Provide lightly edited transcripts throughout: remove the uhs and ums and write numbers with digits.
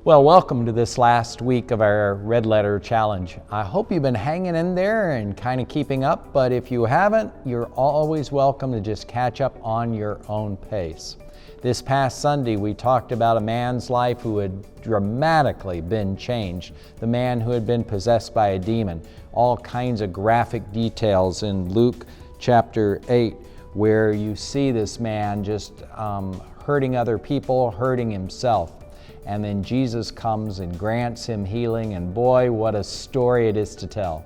Well, welcome to this last week of our Red Letter Challenge. I hope you've been hanging in there and kind of keeping up, but if you haven't, you're always welcome to just catch up on your own pace. This past Sunday, we talked about a man's life who had dramatically been changed, the man who had been possessed by a demon. All kinds of graphic details in Luke chapter 8, where you see this man just hurting other people, hurting himself. And then Jesus comes and grants him healing, and boy, what a story it is to tell.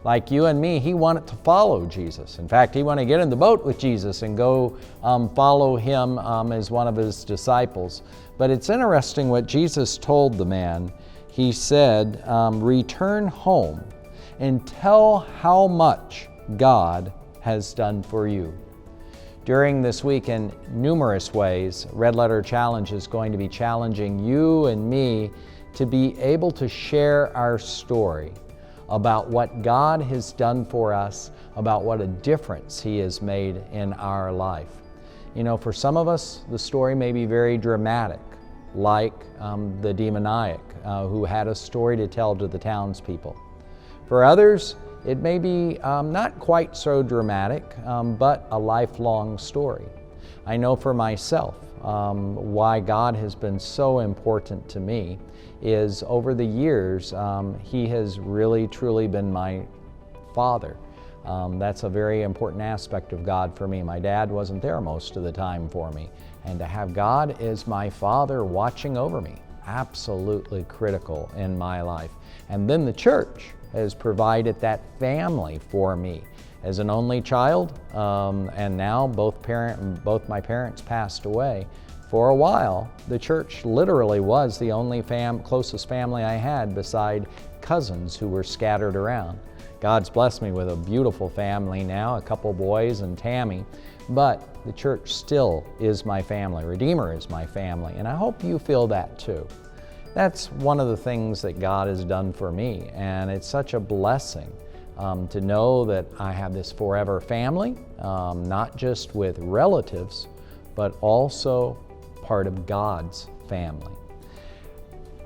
Like you and me, he wanted to follow Jesus. In fact, he wanted to get in the boat with Jesus and go follow him as one of his disciples. But it's interesting what Jesus told the man. He said, return home and tell how much God has done for you. During this week, in numerous ways, Red Letter Challenge is going to be challenging you and me to be able to share our story about what God has done for us, about what a difference He has made in our life. You know, for some of us, the story may be very dramatic, like the demoniac who had a story to tell to the townspeople. For others, it may be not quite so dramatic, but a lifelong story. I know for myself why God has been so important to me is over the years, He has really truly been my father. That's a very important aspect of God for me. My dad wasn't there most of the time for me. And to have God as my father watching over me, absolutely critical in my life. And then the church has provided that family for me. As an only child, and now both my parents passed away. For a while, the church literally was the only closest family I had beside cousins who were scattered around. God's blessed me with a beautiful family now, a couple boys and Tammy, but the church still is my family. Redeemer is my family, and I hope you feel that too. That's one of the things that God has done for me, and it's such a blessing to know that I have this forever family, not just with relatives, but also part of God's family.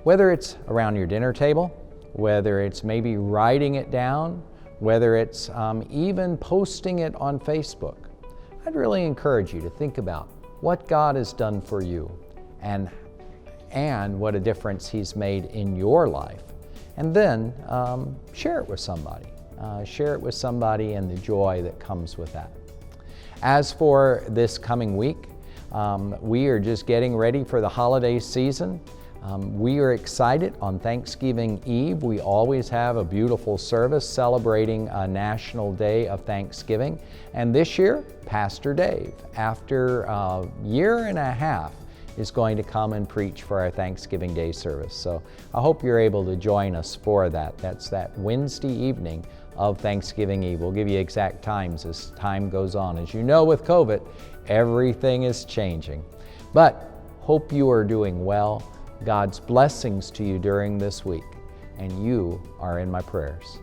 Whether it's around your dinner table, whether it's maybe writing it down, whether it's even posting it on Facebook, I'd really encourage you to think about what God has done for you and what a difference He's made in your life. And then share it with somebody. Share it with somebody and the joy that comes with that. As for this coming week, we are just getting ready for the holiday season. We are excited. On Thanksgiving Eve, we always have a beautiful service celebrating a National Day of Thanksgiving. And this year, Pastor Dave, after a year and a half, is going to come and preach for our Thanksgiving Day service. So I hope you're able to join us for that. That's that Wednesday evening of Thanksgiving Eve. We'll give you exact times as time goes on. As you know, with COVID, everything is changing. But hope you are doing well. God's blessings to you during this week, and you are in my prayers.